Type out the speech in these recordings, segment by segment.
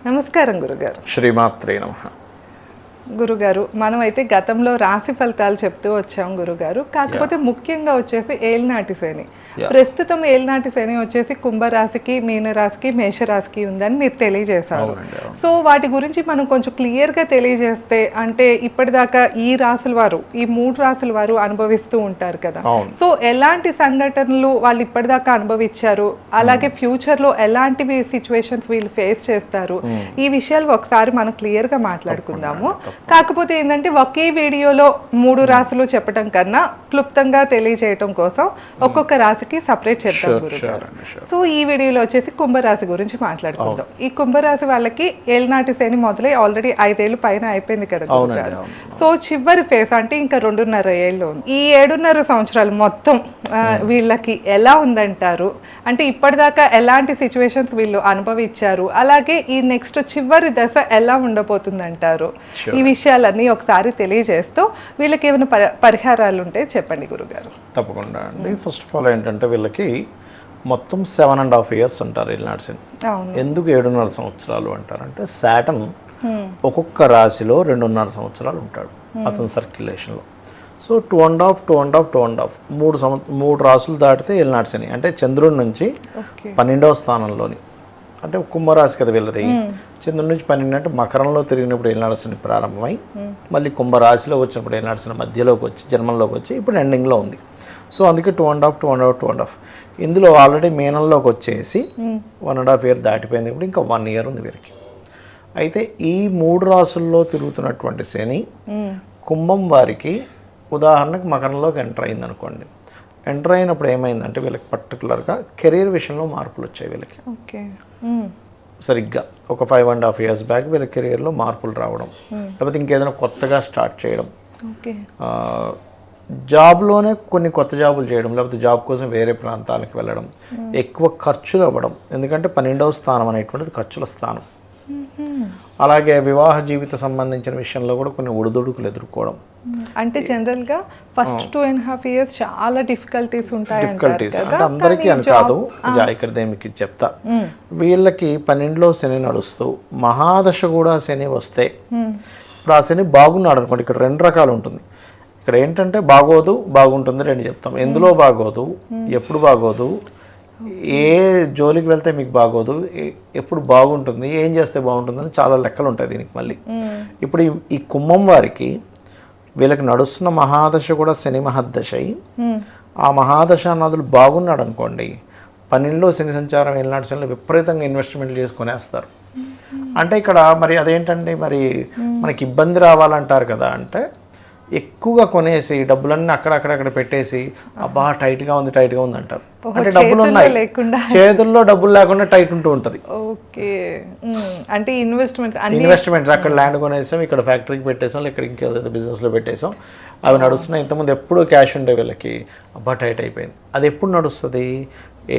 నమస్కారం గురుగారు. శ్రీమాత్రే నమః. గురుగారు, మనమైతే గతంలో రాశి ఫలితాలు చెప్తూ వచ్చాం గురుగారు. కాకపోతే ముఖ్యంగా వచ్చేసి ఏలినాటి శని, ప్రస్తుతం ఏలినాటి శని వచ్చేసి కుంభరాశికి, మీనరాశికి, మేషరాశికి ఉందని మీరు తెలియజేశారు. సో వాటి గురించి మనం కొంచెం క్లియర్గా తెలియజేస్తే, అంటే ఇప్పటిదాకా ఈ రాశుల వారు, ఈ 3 రాశుల వారు అనుభవిస్తూ ఉంటారు కదా, సో ఎలాంటి సంఘటనలు వాళ్ళు ఇప్పటిదాకా అనుభవించారు, అలాగే ఫ్యూచర్లో ఎలాంటివి సిచ్యువేషన్స్ వీళ్ళు ఫేస్ చేస్తారు, ఈ విషయాలు ఒకసారి మనం క్లియర్గా మాట్లాడుకుందాము. కాకపోతే ఏంటంటే ఒకే వీడియోలో 3 రాశులు చెప్పడం కన్నా క్లుప్తంగా తెలియజేయటం కోసం ఒక్కొక్క రాశికి సపరేట్ చెప్తాం గురుగారు. సో ఈ వీడియోలో వచ్చేసి కుంభరాశి గురించి మాట్లాడుకుందాం. ఈ కుంభరాశి వాళ్ళకి ఏలినాటి శని మొదలై ఆల్రెడీ 5 ఏళ్ళు పైన అయిపోయింది కదా గురుగారు. సో చివరి ఫేస్ అంటే ఇంకా 2.5 ఏళ్ళు ఉంది. ఈ 7.5 సంవత్సరాలు మొత్తం వీళ్ళకి ఎలా ఉందంటారు? అంటే ఇప్పటిదాకా ఎలాంటి సిచ్యువేషన్స్ వీళ్ళు అనుభవించారు, అలాగే ఈ నెక్స్ట్ చివరి దశ ఎలా ఉండబోతుంది అంటారు? ఈ విషయాలన్నీ ఒకసారి తెలియజేస్తూ వీళ్ళకి ఏమైనా పరిహారాలు ఉంటే చెప్పండి గురుగారు. తప్పకుండా అండి. ఫస్ట్ ఆఫ్ ఆల్ ఏంటంటే వీళ్ళకి మొత్తం 7.5 years అంటారు ఏలినాటి శని. ఎందుకు 7.5 సంవత్సరాలు అంటారంటే సాటర్న్ ఒక్కొక్క రాశిలో 2.5 సంవత్సరాలు ఉంటాడు అతని సర్క్యులేషన్లో. సో 2.5 3 రాసులు దాటితే ఏలినాటి శని. అంటే చంద్రుడి నుంచి 12వ స్థానంలోని, అంటే కుంభరాశి కదా వీళ్ళది, చంద్రుడి నుంచి 12 అంటే మకరంలో తిరిగినప్పుడు ఏలినాటి శని ప్రారంభమై మళ్ళీ కుంభరాశిలో వచ్చినప్పుడు ఏలినాటి శని మధ్యలోకి వచ్చి జన్మంలోకి వచ్చి ఇప్పుడు ఎండింగ్లో ఉంది. సో అందుకే 2.5 ఇందులో ఆల్రెడీ మీనంలోకి వచ్చేసి 1.5 year దాటిపోయింది. ఇప్పుడు ఇంకా 1 year ఉంది వీరికి. అయితే ఈ 3 రాసుల్లో తిరుగుతున్నటువంటి శని కుంభం వారికి ఉదాహరణకు మకరంలోకి ఎంటర్ అయింది అనుకోండి. ఎంటర్ అయినప్పుడు ఏమైందంటే వీళ్ళకి పర్టికులర్గా కెరీర్ విషయంలో మార్పులు వచ్చాయి వీళ్ళకి. సరిగ్గా ఒక 5.5 years బ్యాక్ వీళ్ళ కెరీర్లో మార్పులు రావడం, లేకపోతే ఇంకేదైనా కొత్తగా స్టార్ట్ చేయడం, జాబ్లోనే కొన్ని కొత్త జాబులు చేయడం, లేకపోతే జాబ్ కోసం వేరే ప్రాంతాలకు వెళ్ళడం, ఎక్కువ ఖర్చులు అవ్వడం. ఎందుకంటే 12వ స్థానం అనేటువంటిది ఖర్చుల స్థానం. అలాగే వివాహ జీవిత సంబంధించిన విషయంలో కూడా కొన్ని ఒడిదుడుకులు ఎదుర్కోవడం. అంటే జనరల్గా ఫస్ట్ 2.5 years చాలా డిఫికల్టీస్ ఉంటాయి. డిఫికల్టీస్ అంటే అందరికీ అని కాదు, ఇక్కడ మీకు చెప్తా. వీళ్ళకి 12లో శని నడుస్తూ మహాదశ కూడా శని వస్తే, ఇప్పుడు ఆ శని బాగున్నాడు అనుకోండి, ఇక్కడ 2 రకాలు ఉంటుంది. ఇక్కడ ఏంటంటే బాగోదు, బాగుంటుంది, 2 చెప్తాం. ఎందులో బాగోదు, ఎప్పుడు బాగోదు, ఏ జోలికి వెళ్తే మీకు బాగోదు, ఎప్పుడు బాగుంటుంది, ఏం చేస్తే బాగుంటుందని చాలా లెక్కలు ఉంటాయి దీనికి. మళ్ళీ ఇప్పుడు ఈ కుంభం వారికి వీళ్ళకి నడుస్తున్న మహాదశ కూడా శని మహద్దశ అయి, ఆ మహాదశ అన్నదులు బాగున్నాడు అనుకోండి, 12లో శని సంచారం ఏలినాటి శనిలో విపరీతంగా ఇన్వెస్ట్మెంట్లు చేసుకునేస్తారు. అంటే ఇక్కడ మరి అదేంటండి, మరి మనకి ఇబ్బంది రావాలంటారు కదా, అంటే ఎక్కువగా కొనేసి డబ్బులన్నీ అక్కడక్కడ పెట్టేసి అబ్బా టైట్గా ఉంది అంటారు. అంటే డబ్బులు ఉన్నాయి, చేతుల్లో డబ్బులు లేకుండా టైట్ ఉంటూ ఉంటుంది. అంటే ఇన్వెస్ట్మెంట్స్ అక్కడ ల్యాండ్ కొనేసాం, ఇక్కడ ఫ్యాక్టరీకి పెట్టేసాం, ఇక్కడ ఇంకేదో బిజినెస్లో పెట్టేసాం, అవి నడుస్తున్నాయి. ఇంతకుముందు ఎప్పుడు క్యాష్ ఉండే వీళ్ళకి అబ్బా టైట్ అయిపోయింది. అది ఎప్పుడు నడుస్తుంది?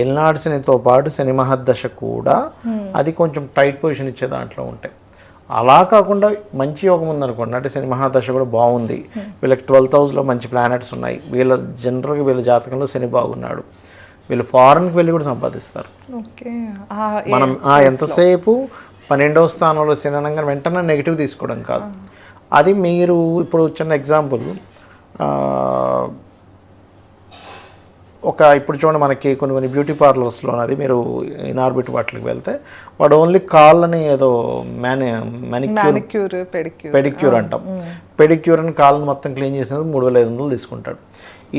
ఏలినాటి శనితో పాటు శని మహద్దశ కూడా అది కొంచెం టైట్ పొజిషన్ ఇచ్చే దాంట్లో ఉంటాయి. అలా కాకుండా మంచి యోగం ఉందనుకోండి, అంటే శని మహాదశ కూడా బాగుంది, వీళ్ళకి 12th houseలో మంచి ప్లానెట్స్ ఉన్నాయి, జనరల్గా వీళ్ళ జాతకంలో శని బాగున్నాడు, వీళ్ళు ఫారెన్కి వెళ్ళి కూడా సంపాదిస్తారు. మనం ఎంతసేపు 12వ స్థానంలో శని అనగా వెంటనే నెగిటివ్ తీసుకోవడం కాదు. అది మీరు ఇప్పుడు చిన్న ఎగ్జాంపుల్, ఇప్పుడు చూడండి మనకి కొన్ని బ్యూటీ పార్లర్స్లో అది మీరు ఇన్ఆర్బిట్ వాటికి వెళ్తే వాడు ఓన్లీ కాళ్ళని ఏదో పెడిక్యూర్ అంటాం, పెడిక్యూర్ అని కాళ్ళని మొత్తం క్లీన్ చేసినందుకు 3,500 తీసుకుంటాడు.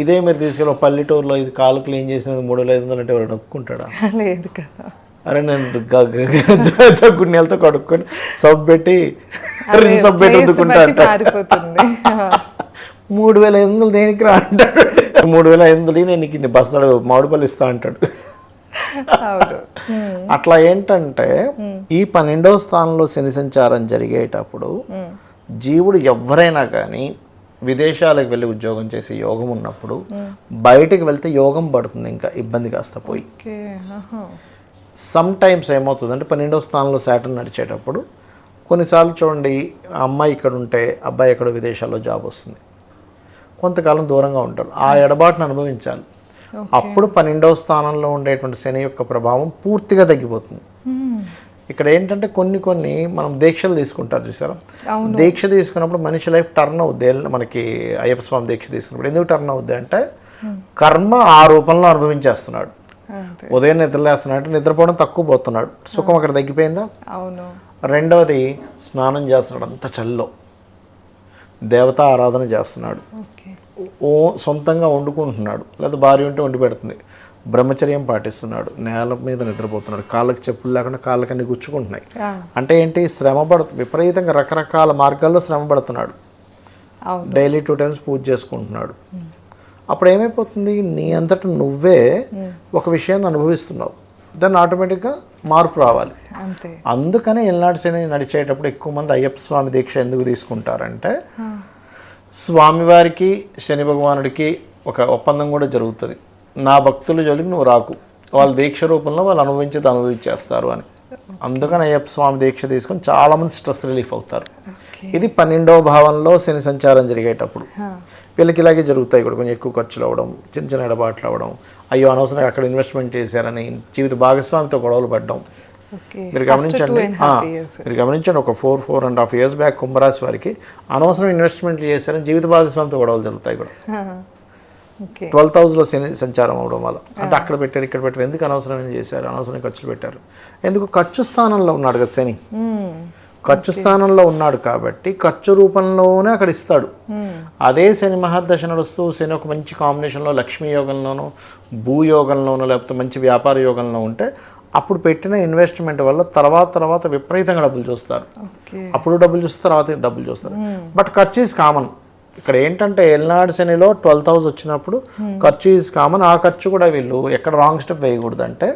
ఇదే మీరు తీసుకెళ్ళి పల్లెటూరులో ఇది కాళ్ళు క్లీన్ చేసినందుకు 3,500 అంటే ఎవరు నొక్కుంటాడా? లేదు కదా. అరే నేను గుండెలతో కడుక్కొని సబ్బు పెట్టి రుద్దుకుంటా, 3,500 దేనికి రా అంటాడు. 3,500 నేను నీకు బస్తాడు మామిడిపల్లి ఇస్తా అంటాడు. అట్లా ఏంటంటే ఈ 12వ స్థానంలో శని సంచారం జరిగేటప్పుడు జీవుడు ఎవరైనా కానీ విదేశాలకు వెళ్ళి ఉద్యోగం చేసే యోగం ఉన్నప్పుడు బయటికి వెళ్తే యోగం పడుతుంది, ఇంకా ఇబ్బంది కాస్త పోయి. సమ్ టైమ్స్ ఏమవుతుందంటే 12వ స్థానంలో సాటర్న్ నడిచేటప్పుడు కొన్నిసార్లు చూడండి, అమ్మాయి ఇక్కడ ఉంటే అబ్బాయి ఎక్కడో విదేశాల్లో జాబ్ వస్తుంది, కొంతకాలం దూరంగా ఉంటారు, ఆ ఎడబాటును అనుభవించాలి. అప్పుడు 12వ స్థానంలో ఉండేటువంటి శని యొక్క ప్రభావం పూర్తిగా తగ్గిపోతుంది. ఇక్కడ ఏంటంటే కొన్ని మనం దీక్షలు తీసుకుంటారు చూసారా, అవును. దీక్ష తీసుకున్నప్పుడు మనిషి లైఫ్ టర్న్ అవుద్ది. మనకి అయ్యప్ప స్వామి దీక్ష తీసుకున్నప్పుడు ఎందుకు టర్న్ అవుద్ది అంటే కర్మ ఆ రూపంలో అనుభవించేస్తున్నాడు. అంతే. ఉదయం నిద్రలేస్తున్నాడు అంటే నిద్రపోవడం తక్కువ పోతున్నాడు, సుఖం అక్కడ తగ్గిపోయిందా. అవును. రెండవది స్నానం చేస్తున్నాడు అంత చలిలో, దేవతా ఆరాధన చేస్తున్నాడు, ఓకే. సొంతంగా వండుకుంటున్నాడు, లేదా భార్య ఉంటే వండి పెడుతుంది, బ్రహ్మచర్యం పాటిస్తున్నాడు, నేల మీద నిద్రపోతున్నాడు, కాళ్ళకి చెప్పులు లేకుండా కాళ్ళకన్నీ గుచ్చుకుంటున్నాయి. అంటే ఏంటి, విపరీతంగా రకరకాల మార్గాల్లో శ్రమ పడుతున్నాడు. అవును. డైలీ 2 times పూజ చేసుకుంటున్నాడు. అప్పుడు ఏమైపోతుంది, నీ అంతట నువ్వే ఒక విషయాన్ని అనుభవిస్తున్నావు, దాన్ని ఆటోమేటిక్గా మార్పు రావాలి. అంతే. అందుకనే ఎల్నాడు శని నడిచేటప్పుడు ఎక్కువ మంది అయ్యప్ప స్వామి దీక్ష ఎందుకు తీసుకుంటారంటే స్వామివారికి శని భగవానుడికి ఒక ఒప్పందం కూడా జరుగుతుంది, నా భక్తుల జోలికి నువ్వు రాకు, వాళ్ళ దీక్ష రూపంలో వాళ్ళు అనుభవించేస్తారు అని. అందుకని అయ్యప్ప స్వామి దీక్ష తీసుకొని చాలామంది స్ట్రెస్ రిలీఫ్ అవుతారు. ఇది 12వ భావంలో శని సంచారం జరిగేటప్పుడు వీళ్ళకి ఇలాగే జరుగుతాయి కూడా, కొంచెం ఎక్కువ ఖర్చులు అవ్వడం, చిన్న చిన్న ఎడబాట్లు అవ్వడం, అయ్యో అనవసరంగా అక్కడ ఇన్వెస్ట్మెంట్ చేశారని జీవిత భాగస్వామితో గొడవలు పడ్డం. మీరు గమనించండి ఒక 4.5 years బ్యాక్ కుంభరాశి వారికి అనవసరం ఇన్వెస్ట్మెంట్ చేశారని జీవిత భాగస్వామితో గొడవలు జరుగుతాయి కూడా. 12th houseలో శని సంచారం అవడం వల్ల, అంటే అక్కడ పెట్టారు ఇక్కడ పెట్టారు, ఎందుకు అనవసరమైన చేశారు, అనవసరమైన ఖర్చులు పెట్టారు, ఎందుకు ఖర్చు స్థానంలో ఉన్నాడు కదా శని, ఖర్చు స్థానంలో ఉన్నాడు కాబట్టి ఖర్చు రూపంలోనే అక్కడ ఇస్తాడు. అదే శని మహాదశ నడుస్తూ శని ఒక మంచి కాంబినేషన్లో లక్ష్మీ యోగంలోనో భూయోగంలోనో లేకపోతే మంచి వ్యాపార యోగంలో ఉంటే అప్పుడు పెట్టిన ఇన్వెస్ట్మెంట్ వల్ల తర్వాత విపరీతంగా డబ్బులు చూస్తారు. అప్పుడు డబ్బులు చూస్తారు, తర్వాత డబ్బులు చూస్తారు. బట్ ఖర్చు ఈజ్ కామన్. ఇక్కడ ఏంటంటే ఏలినాడు శనిలో 12th house వచ్చినప్పుడు ఖర్చు ఈజ్ కామన్. ఆ ఖర్చు కూడా వీళ్ళు ఎక్కడ రాంగ్ స్టెప్ వేయకూడదు అంటే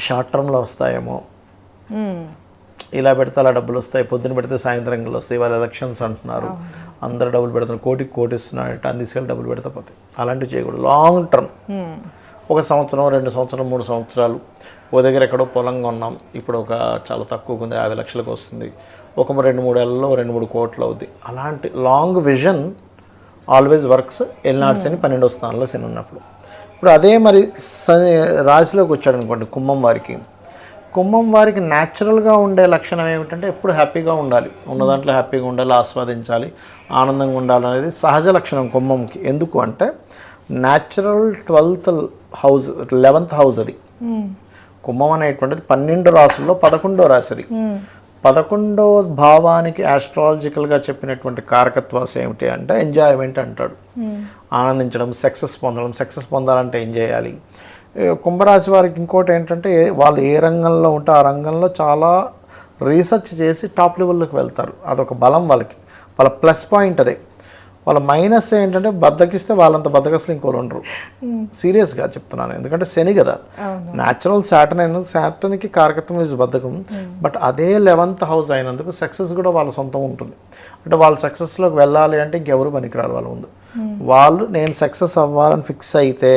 షార్ట్ టర్మ్లో వస్తాయేమో, ఇలా పెడితే అలా డబ్బులు వస్తాయి, పొద్దున పెడితే సాయంత్రం వస్తాయి, వాళ్ళ ఎలక్షన్స్ అంటున్నారు, అందరు డబ్బులు పెడుతున్నారు, కోటి ఇస్తున్నారు అంటే అన్ని తీసుకెళ్ళి డబ్బులు పెడితే పోతాయి. అలాంటివి చేయకూడదు. లాంగ్ టర్మ్, 1 సంవత్సరం 2 సంవత్సరాలు 3 సంవత్సరాలు ఓ దగ్గర ఎక్కడో పొలంగా ఉన్నాం, ఇప్పుడు ఒక చాలా తక్కువగా ఉంది, 50 లక్షలకు వస్తుంది, ఒక 2-3 ఏళ్ళలో 2-3 కోట్లు అవుద్ది. అలాంటి లాంగ్ విజన్ ఆల్వేస్ వర్క్స్ ఎల్నాడు శని 12వ స్థానంలో శని ఉన్నప్పుడు. ఇప్పుడు అదే మరి రాశిలోకి వచ్చాడు అనుకోండి కుంభం వారికి న్యాచురల్గా ఉండే లక్షణం ఏమిటంటే ఎప్పుడు హ్యాపీగా ఉండాలి, ఉన్న దాంట్లో హ్యాపీగా ఉండాలి, ఆస్వాదించాలి, ఆనందంగా ఉండాలి అనేది సహజ లక్షణం కుంభంకి. ఎందుకు అంటే natural 12th house 11th house అది. కుంభం అనేటువంటిది 12 రాశుల్లో 11వ రాశి అది. 11వ భావానికి ఆస్ట్రాలజికల్గా చెప్పినటువంటి కారకత్వాస్ ఏమిటి అంటే ఎంజాయ్మెంట్ అంటాడు, ఆనందించడం, సక్సెస్ పొందాలంటే ఏం చేయాలి. కుంభరాశి వారికి ఇంకోటి ఏంటంటే వాళ్ళు ఏ రంగంలో ఉంటే ఆ రంగంలో చాలా రీసెర్చ్ చేసి టాప్ లెవెల్లోకి వెళ్తారు. అదొక బలం వాళ్ళకి, వాళ్ళ ప్లస్ పాయింట్ అదే. వాళ్ళ మైనస్ ఏంటంటే బద్దకిస్తే వాళ్ళంత బద్దకస్తులు ఇంకోరు ఉండరు. సీరియస్గా చెప్తున్నాను, ఎందుకంటే శని కదా, న్యాచురల్ శాటర్న్కి కారకత్వం ఇస్ బద్ధకం. బట్ అదే 11th house అయినందుకు సక్సెస్ కూడా వాళ్ళ సొంతం ఉంటుంది. అంటే వాళ్ళు సక్సెస్లోకి వెళ్ళాలి అంటే ఇంకెవరు పనికిరారు వాళ్ళ ముందు. వాళ్ళు నేను సక్సెస్ అవ్వాలని ఫిక్స్ అయితే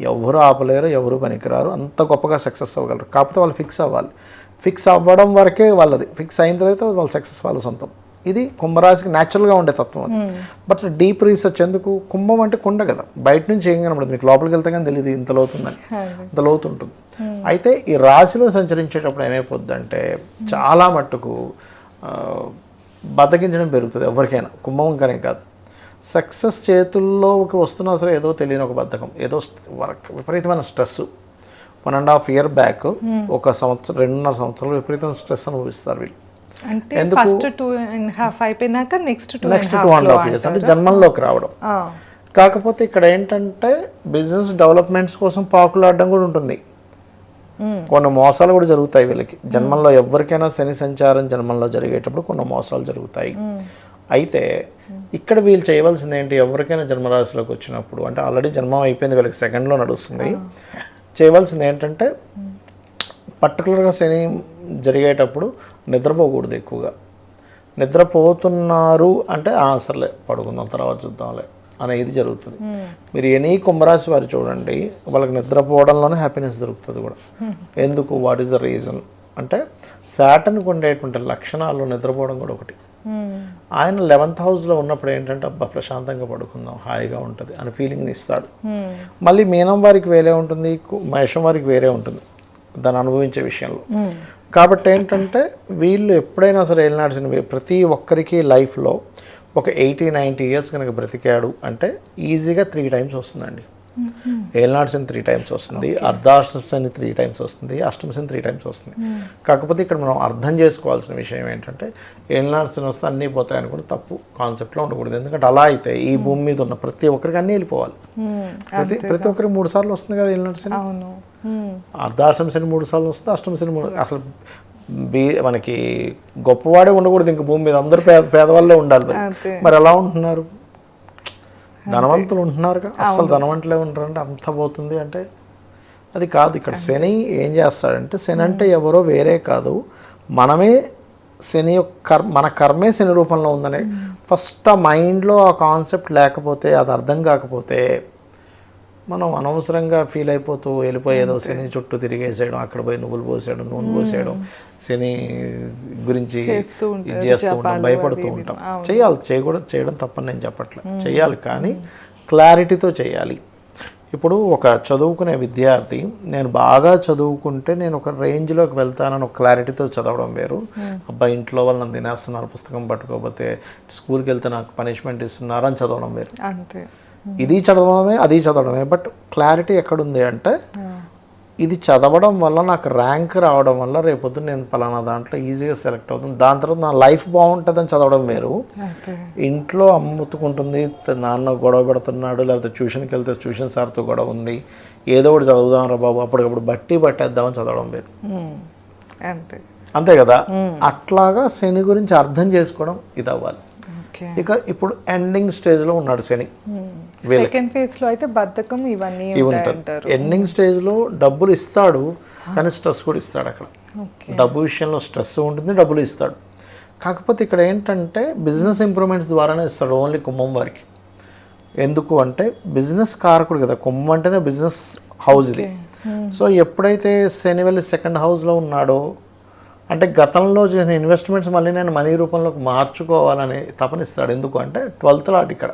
ఎవరు ఆపలేరు, ఎవరు పనికిరారు, అంత గొప్పగా సక్సెస్ అవ్వగలరు. కాకపోతే వాళ్ళు ఫిక్స్ అవ్వాలి. ఫిక్స్ అవ్వడం వరకే వాళ్ళది, ఫిక్స్ అయిన తర్వాత వాళ్ళ సక్సెస్ వాళ్ళ సొంతం. ఇది కుంభరాశికి న్యాచురల్గా ఉండే తత్వం అది. బట్ డీప్ రీసెర్చ్ ఎందుకు, కుంభం అంటే కుండ కదా, బయట నుంచి ఏం కనబడదు, మీకు లోపలికి వెళ్తే కానీ తెలియదు ఇంత లోతుందని, ఇంత లోతు ఉంటుంది. అయితే ఈ రాశిలో సంచరించేటప్పుడు ఏమైపోద్ది అంటే చాలా మట్టుకు బద్దకించడం పెరుగుతుంది ఎవరికైనా, కుంభం కానీ కాదు. సక్సెస్ చేతుల్లోకి వస్తున్నా సరే ఏదో తెలియని ఒక బద్ధకం, ఏదో విపరీతమైన స్ట్రెస్. 1.5 year బ్యాక్ 1 సంవత్సరం 2.5 సంవత్సరాలు విపరీతమైన స్ట్రెస్ అనుభవిస్తారు వీళ్ళు. అంటే ఫస్ట్ 2.5 అయిపోయినాక నెక్స్ట్ 2.5 years అంటే జన్మంలోకి రావడం. కాకపోతే ఇక్కడ ఏంటంటే బిజినెస్ డెవలప్మెంట్స్ కోసం పాకులాడడం కూడా ఉంటుంది, కొన్ని మోసాలు కూడా జరుగుతాయి వీళ్ళకి. జన్మంలో ఎవరికైనా శని సంచారం జన్మంలో జరిగేటప్పుడు కొన్ని మోసాలు జరుగుతాయి. అయితే ఇక్కడ వీళ్ళు చేయవలసింది ఏంటి, ఎవరికైనా జన్మరాశిలోకి వచ్చినప్పుడు, అంటే ఆల్రెడీ జన్మం అయిపోయింది వీళ్ళకి, 2nd నడుస్తుంది, చేయవలసింది ఏంటంటే పర్టికులర్గా శని జరిగేటప్పుడు నిద్రపోకూడదు. ఎక్కువగా నిద్రపోతున్నారు అంటే అసలే పడుకుందాం తర్వాత చూద్దాంలే అనేది జరుగుతుంది. మీరు ఎనీ కుంభరాశి వారు చూడండి, వాళ్ళకి నిద్రపోవడంలోనే హ్యాపీనెస్ దొరుకుతుంది కూడా. ఎందుకు, వాట్ ఈస్ ద రీజన్ అంటే శాటర్న్కి ఉండేటువంటి లక్షణాలు నిద్రపోవడం కూడా ఒకటి. ఆయన 11th house ఉన్నప్పుడు ఏంటంటే అబ్బా ప్రశాంతంగా పడుకుందాం, హాయిగా ఉంటుంది అని ఫీలింగ్ని ఇస్తాడు. మళ్ళీ మీనం వారికి వేరే ఉంటుంది, మేషం వారికి వేరే ఉంటుంది. దాన్ని అనుభవించే విషయంలో. కాబట్టి ఏంటంటే వీళ్ళు ఎప్పుడైనా సరే ఏలినాటి ప్రతి ఒక్కరికి లైఫ్లో ఒక 80-90 ఇయర్స్ కనుక బ్రతికాడు అంటే ఈజీగా 3 టైమ్స్ వస్తుందండి. ఏలినాటి శని 3 టైమ్స్ వస్తుంది, అర్ధాష్టమ శని 3 టైమ్స్ వస్తుంది, అష్టమ శని 3 టైమ్స్ వస్తుంది. కాకపోతే ఇక్కడ మనం అర్థం చేసుకోవాల్సిన విషయం ఏంటంటే ఏలినాటి శని వస్తే అన్నీ పోతాయి అనుకుంటే తప్పు కాన్సెప్ట్లో ఉండకూడదు. ఎందుకంటే అలా అయితే ఈ భూమి మీద ఉన్న ప్రతి ఒక్కరికి అన్నీ వెళ్ళిపోవాలి. ప్రతి ఒక్కరికి 3 సార్లు వస్తుంది కదా ఏలినాటి శని. అర్ధాష్టమ శని 3 సార్లు వస్తుంది, అష్టమ శని అసలు మనకి గొప్పవాడే ఉండకూడదు ఇంక భూమి మీద, అందరూ పేదవాళ్ళే ఉండాలి. మరి ఎలా ఉంటున్నారు? ధనవంతులు ఉంటున్నారుగా, అసలు ధనవంతులే ఉంటారంటే అంత పోతుంది అంటే అది కాదు. ఇక్కడ శని ఏం చేస్తాడంటే, శని అంటే ఎవరో వేరే కాదు, మనమే శని మన కర్మే శని రూపంలో ఉందని ఫస్ట్ ఆ మైండ్లో ఆ కాన్సెప్ట్ లేకపోతే, అది అర్థం కాకపోతే మనం అనవసరంగా ఫీల్ అయిపోతూ వెళ్ళిపోయేదో శని చుట్టూ తిరిగేసేయడం, అక్కడ పోయి నువ్వులు పోసేయడం, నూనె పోసేయడం, శని గురించి చేస్తూ ఉంటాం, భయపడుతూ ఉంటాం. చేయడం తప్పని నేను చెప్పట్లేదు, చేయాలి కానీ క్లారిటీతో చేయాలి. ఇప్పుడు ఒక చదువుకునే విద్యార్థి నేను బాగా చదువుకుంటే నేను ఒక రేంజ్లోకి వెళ్తానని ఒక క్లారిటీతో చదవడం వేరు. అబ్బాయి ఇంట్లో వాళ్ళు నన్ను తినేస్తున్నారు, పుస్తకం పట్టుకోకపోతే స్కూల్కి వెళ్తే నాకు పనిష్మెంట్ ఇస్తున్నారు అని చదవడం వేరు. అంతే, ఇది చదవడమే అది చదవడమే. బట్ క్లారిటీ ఎక్కడుంది అంటే, ఇది చదవడం వల్ల నాకు ర్యాంక్ రావడం వల్ల రేపొద్దు నేను పలానా దాంట్లో ఈజీగా సెలెక్ట్ అవుతుంది, దాని తర్వాత నా లైఫ్ బాగుంటుందని చదవడం వేరు. ఇంట్లో అమ్ముతుకుంటుంది, నాన్న గొడవ పెడుతున్నాడు, లేకపోతే ట్యూషన్కి వెళ్తే ట్యూషన్ సార్తో గొడవ ఉంది, ఏదో ఒకటి చదువుదాం రా బాబు అప్పటికప్పుడు బట్టేద్దామని చదవడం వేరు. అంతే కదా. అట్లాగా శని గురించి అర్థం చేసుకోవడం ఇది అవ్వాలి. ఇక ఇప్పుడు ఎండింగ్ స్టేజ్లో ఉన్నాడు శని. సెకండ్ ఫేజ్ లో అయితే బద్ధకం ఇవన్నీ ఉంటాయి. ఎండింగ్ స్టేజ్లో డబ్బులు ఇస్తాడు కానీ స్ట్రెస్ కూడా ఇస్తాడు. అక్కడ డబ్బు విషయంలో స్ట్రెస్ ఉంటుంది, డబ్బులు ఇస్తాడు. కాకపోతే ఇక్కడ ఏంటంటే బిజినెస్ ఇంప్రూవ్మెంట్స్ ద్వారానే ఇస్తాడు ఓన్లీ కుంభం వారికి. ఎందుకు అంటే బిజినెస్ కారకుడు కదా, కుంభం అంటేనే బిజినెస్ హౌస్ ఇది. సో ఎప్పుడైతే శని వెళ్ళి సెకండ్ హౌస్లో ఉన్నాడో అంటే గతంలో చేసిన ఇన్వెస్ట్మెంట్స్ మళ్ళీ నేను మనీ రూపంలోకి మార్చుకోవాలని తపనిస్తాడు. ఎందుకు అంటే 12th లాట్ ఇక్కడ.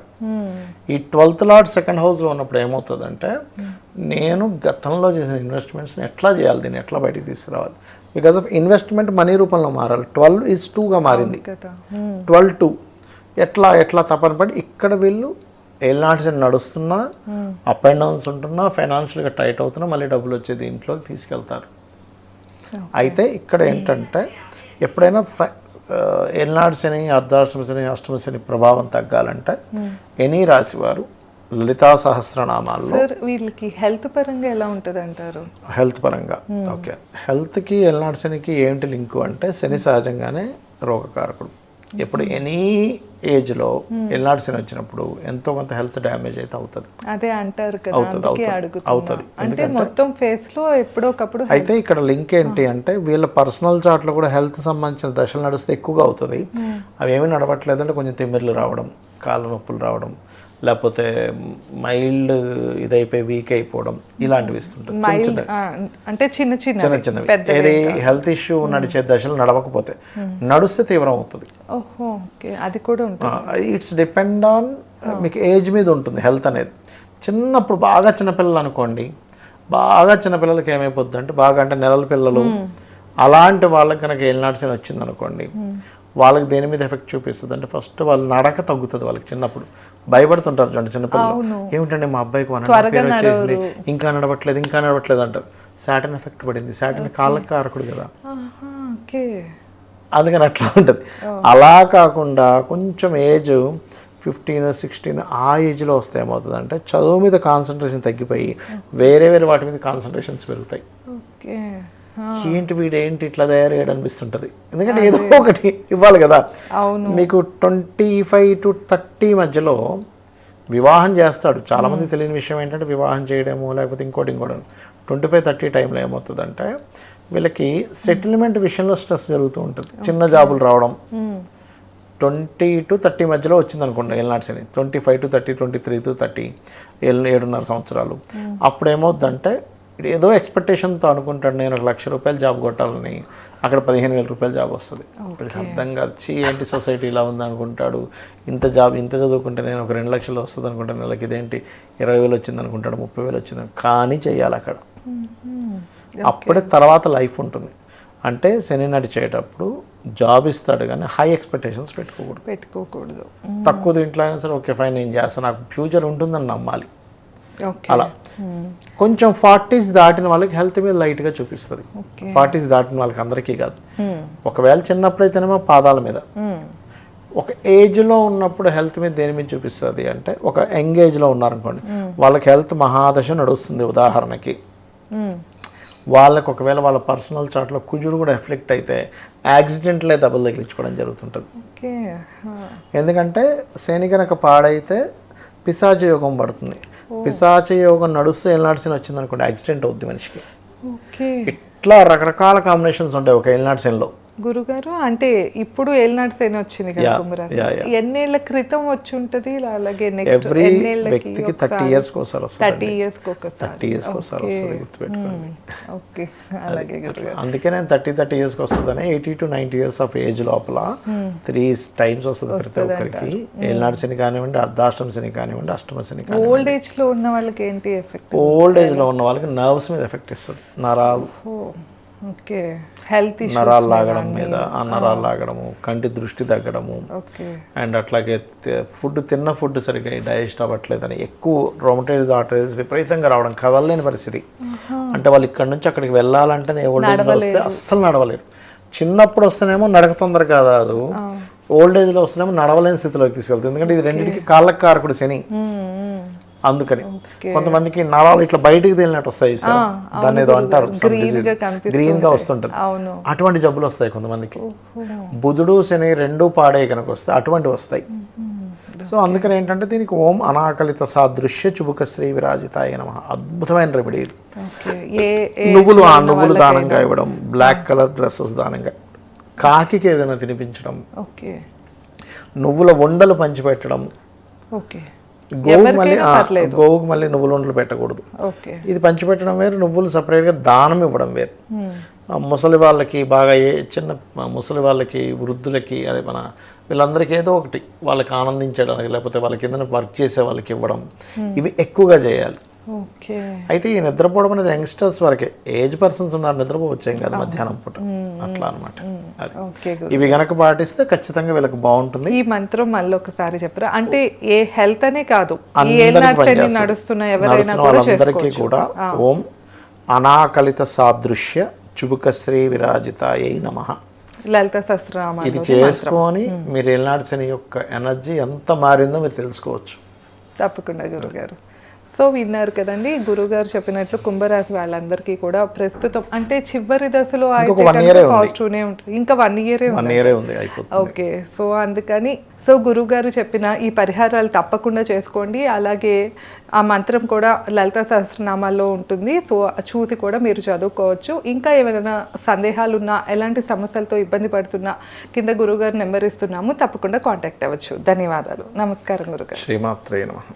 ఈ 12th లాట్ సెకండ్ హౌస్లో ఉన్నప్పుడు ఏమవుతుందంటే, నేను గతంలో చేసిన ఇన్వెస్ట్మెంట్స్ని ఎట్లా చేయాలి, దీన్ని ఎట్లా బయటికి తీసుకురావాలి. బికాజ్ ఆఫ్ ఇన్వెస్ట్మెంట్ మనీ రూపంలో మారాలి. 12:2గా మారింది. 12:2 ఎట్లా తపన పడి ఇక్కడ వీళ్ళు ఏలినాటి శని నడుస్తున్నా, అప్ అండ్ డౌన్స్ ఉంటున్నా, ఫైనాన్షియల్గా టైట్ అవుతున్నా, మళ్ళీ డబ్బులు వచ్చేది ఇంట్లోకి తీసుకెళ్తారు. అయితే ఇక్కడ ఏంటంటే ఎప్పుడైనా ఏలినాటి శని, అర్ధాష్టమ శని, అష్టమ శని ప్రభావం తగ్గాలంటే ఎనీ రాశి వారు లలితా సహస్రనామాల్లో వీళ్ళకి హెల్త్ పరంగా ఎలా ఉంటుంది అంటారు? హెల్త్ పరంగా ఓకే, హెల్త్కి ఏలినాటి శనికి ఏంటి లింకు అంటే, శని సహజంగానే రోగకారకుడు. ఎప్పుడు ఎనీ ఏజ్లో ఏలినాటి శని వచ్చినప్పుడు ఎంతో కొంత హెల్త్ డ్యామేజ్ అయితే అవుతుంది. అదే అంటారు కదా, అవుతుంది. అంటే మొత్తం ఫేస్ లో ఎప్పుడో ఒకప్పుడు. అయితే ఇక్కడ లింక్ ఏంటి అంటే, వీళ్ళ పర్సనల్ చార్ట్లో కూడా హెల్త్ సంబంధించిన దశలు నడిస్తే ఎక్కువగా అవుతుంది. అవి ఏమీ నడవట్లేదంటే కొంచెం తిమ్మిర్లు రావడం, కాళ్ళ నొప్పులు రావడం, లేకపోతే మైల్డ్ ఇదైపోయి వీక్ అయిపోవడం, ఇలాంటివి ఇస్తుంటుంది. అంటే చిన్న చిన్నవి ఏది హెల్త్ ఇష్యూ నడిచే దశలు నడవకపోతే, నడుస్తే తీవ్రం అవుతుంది. అది కూడా ఉంటుంది. ఇట్స్ డిపెండ్ ఆన్ మీకు ఏజ్ మీద ఉంటుంది హెల్త్ అనేది. చిన్నప్పుడు బాగా చిన్నపిల్లలు అనుకోండి, బాగా చిన్నపిల్లలకి ఏమైపోద్ది అంటే, బాగా అంటే నెలల పిల్లలు అలాంటి వాళ్ళకి కనుక ఏలినాటి శని వచ్చింది అనుకోండి, వాళ్ళకి దేని మీద ఎఫెక్ట్ చూపిస్తుంది అంటే, ఫస్ట్ వాళ్ళు నడక తగ్గుతుంది. వాళ్ళకి చిన్నప్పుడు భయపడుతుంటారు చూడండి చిన్నపిల్లలు, ఏమిటంటే మా అబ్బాయికి 1.5 పేరు వచ్చేసింది, ఇంకా నడవట్లేదు అంటారు. సాటర్న్ ఎఫెక్ట్ పడింది. సాటర్న్ కాళ్ళకి కారకుడు కదా, అందుకని అట్లా ఉంటుంది. అలా కాకుండా కొంచెం ఏజ్ 15-16 ఆ ఏజ్లో వస్తే ఏమవుతుంది అంటే, చదువు మీద కాన్సన్ట్రేషన్ తగ్గిపోయి వేరే వాటి మీద కాన్సన్ట్రేషన్స్ పెరుగుతాయి. ఏంటి వీడేంటి ఇట్లా తయారయ్యాడు అనిపిస్తుంటుంది. ఎందుకంటే ఏదో ఒకటి ఇవ్వాలి కదా. మీకు 25 to 30 మధ్యలో వివాహం చేస్తాడు. చాలామంది తెలియని విషయం ఏంటంటే, వివాహం చేయడము లేకపోతే ఇంకోటి 25-30 టైంలో ఏమవుతుందంటే, వీళ్ళకి సెటిల్మెంట్ విషయంలో స్ట్రెస్ జరుగుతూ ఉంటుంది. చిన్న జాబులు రావడం 20 to 30 మధ్యలో వచ్చింది అనుకోండి ఏలినాటి శని. 25 to 30, 23 to 30, 7.5 సంవత్సరాలు. అప్పుడు ఏమవుతుందంటే, ఏదో ఎక్స్పెక్టేషన్తో అనుకుంటాడు, నేను 1 లక్ష రూపాయలు జాబ్ కొట్టాలని, అక్కడ 15,000 రూపాయలు జాబ్ వస్తుంది. అర్థం కాదు, ఏంటి సొసైటీ ఇలా ఉంది అనుకుంటాడు. ఇంత చదువుకుంటే నేను ఒక 2 లక్షలు వస్తుంది అనుకుంటాను నెలకి, ఇదేంటి 20,000 వచ్చింది అనుకుంటాడు, 30,000 వచ్చింది. కానీ చెయ్యాలి అక్కడ. అప్పుడే తర్వాత లైఫ్ ఉంటుంది. అంటే శని నడిచేటప్పుడు జాబ్ ఇస్తాడు కానీ హై ఎక్స్పెక్టేషన్స్ పెట్టుకోకూడదు. తక్కువ దీంట్లో అయినా సరే ఓకే ఫైన్ నేను చేస్తాను, నాకు ఫ్యూచర్ ఉంటుందని నమ్మాలి. అలా కొంచెం 40s దాటిన వాళ్ళకి హెల్త్ మీద లైట్గా చూపిస్తుంది. 40s దాటిన వాళ్ళకి అందరికీ కాదు. ఒకవేళ చిన్నప్పుడైతేనేమో పాదాల మీద, ఒక ఏజ్లో ఉన్నప్పుడు హెల్త్ మీద దేని మీద చూపిస్తుంది అంటే ఒక యంగ్ ఏజ్లో ఉన్నారనుకోండి వాళ్ళకి హెల్త్ మహాదశ నడుస్తుంది. ఉదాహరణకి వాళ్ళకి ఒకవేళ వాళ్ళ పర్సనల్ చార్ట్లో కుజుడు కూడా ఎఫెక్ట్ అయితే యాక్సిడెంట్లే దెబ్బలు తగిలించుకోవడం జరుగుతుంటుంది. ఎందుకంటే శని కనుక పాడైతే పిశాచ యోగం పడుతుంది. పిశాచ యోగం నడుస్తూ ఏలినాటి శని వచ్చింది అనుకోండి యాక్సిడెంట్ అవుద్ది మనిషికి. ఇట్లా రకరకాల కాంబినేషన్స్ ఉంటాయి ఒక ఏలినాటి శనిలో. గురుగారు అంటే ఇప్పుడు ఏలినాటి శని వచ్చింది కదా కుంభరాశి, ఎన్నేళ్ల క్రితం వచ్చి ఉంటది? అలాగే నెక్స్ట్ వ్యక్తికి 30 years ఒకసారి వస్తుంది. 30 years ఒకసారి వస్తుంది గుర్తుపెట్టుకోండి. ఓకే, అలాగే గురుగారు. అందుకే నేను 30 years వస్తుందని 80 to 90 years ఆఫ్ ఏజ్ లోపల 3 times వస్తుంది ప్రతి ఒక్కరికి. ఏలినాటి శని కానివ్వండి, అర్ధాష్టమ శని కానివ్వండి, అష్టమ శని కానివ్వండి. ఓల్డ్ ఏజ్ లో ఉన్న వాళ్ళకి ఏంటి ఎఫెక్ట్? ఓల్డ్ ఏజ్ లో ఉన్న వాళ్ళకి నర్వ్స్ మీద ఎఫెక్ట్ ఇస్తుంది. నరాలు, హెల్త్ నరాలు లాగడం మీద, ఆ నరాలు లాగడము, కంటి దృష్టి తగ్గడము, అండ్ అట్లాగే తిన్న ఫుడ్ సరిగ్గా డైజెస్ట్ అవ్వట్లేదని ఎక్కువ రొమటైటిస్ ఆర్థరైటిస్ విపరీతంగా రావడం, కదలలేని పరిస్థితి. అంటే వాళ్ళు ఇక్కడ నుంచి అక్కడికి వెళ్ళాలంటే ఓల్డ్ ఏజ్లో వస్తే అస్సలు నడవలేరు. చిన్నప్పుడు వస్తేనేమో నడక తొందర కాదు, ఓల్డ్ ఏజ్లో వస్తేనేమో నడవలేని స్థితిలోకి తీసుకెళ్తుంది. ఎందుకంటే ఇది రెండింటికి కాళ్ళకి కారకుడు శని. అందుకని కొంతమందికి నరాలు ఇట్లా బయటికి తేలినట్టు వస్తాయి, దాన్ని ఏదో అంటారు, గ్రీన్ గా వస్తుంటది. అటువంటి జబ్బులు వస్తాయి కొంతమందికి. బుధుడు శని రెండు పాడే కనుక వస్తే అటువంటివి వస్తాయి. సో అందుకని ఏంటంటే దీనికి ఓం అనాకలిత సాదృశ్య చుబుక శ్రీ విరాజితాయ నమః అద్భుతమైన రెమెడీ ఇది. నువ్వులు దానంగా ఇవ్వడం, బ్లాక్ కలర్ డ్రెస్సెస్ దానంగా, కాకి ఏదైనా తినిపించడం, నువ్వుల వండలు పంచిపెట్టడం. గోవుకు మళ్ళీ నువ్వుల వంటలు పెట్టకూడదు. ఇది పంచిపెట్టడం వేరు, నువ్వులు సపరేట్గా దానం ఇవ్వడం వేరు. ముసలి వాళ్ళకి బాగా చిన్న ముసలి వాళ్ళకి, వృద్ధులకి, అదే మన వీళ్ళందరికీ ఏదో ఒకటి వాళ్ళకి ఆనందించడానికి, లేకపోతే వాళ్ళకి ఏదైనా వర్క్ చేసే వాళ్ళకి ఇవ్వడం, ఇవి ఎక్కువగా చేయాలి. అయితే ఈ నిద్రపోవడం అనేది యంగ్స్టర్స్ వరకే, ఏజ్ పర్సన్స్ ఉన్నారు నిద్రపోవచ్చేం కాదు మధ్యాహ్నం పూట, అట్లా అనమాట. ఇవి గనక పాటిస్తే ఖచ్చితంగా వీళ్ళకి బాగుంటుంది. ఈ మంత్రం మళ్ళీ ఒకసారి చెప్పరా? అంటే ఏ హెల్త్ అనే కాదు, నడుస్తున్న ఎవరైనా వాళ్ళందరికీ కూడా ఓం అనాకలిత సాదృశ్య చుబుక శ్రీ విరాజితాయై నమః లలిత సహస్రనామం ఇది చేసుకొని మీరు ఏలినాటి శని యొక్క ఎనర్జీ ఎంత మారిందో మీరు తెలుసుకోవచ్చు. తప్పకుండా గురుగారు. సో విన్నారు కదండి, గురుగారు చెప్పినట్లు కుంభరాశి వాళ్ళందరికీ కూడా ప్రస్తుతం అంటే చివరి దశలో పాజిటివ్నే ఉంటుంది, ఇంకా 1 year ఉంది. ఓకే, సో అందుకని సో గురుగారు చెప్పిన ఈ పరిహారాలు తప్పకుండా చేసుకోండి. అలాగే ఆ మంత్రం కూడా లలిత సహస్రనామాల్లో ఉంటుంది, సో చూసి కూడా మీరు చదువుకోవచ్చు. ఇంకా ఏమైనా సందేహాలు ఉన్నా, ఎలాంటి సమస్యలతో ఇబ్బంది పడుతున్నా కింద గురుగారు నెంబర్ ఇస్తున్నాము, తప్పకుండా కాంటాక్ట్ అవ్వచ్చు. ధన్యవాదాలు. నమస్కారం గురుగారు. శ్రీమాత్రే నమః.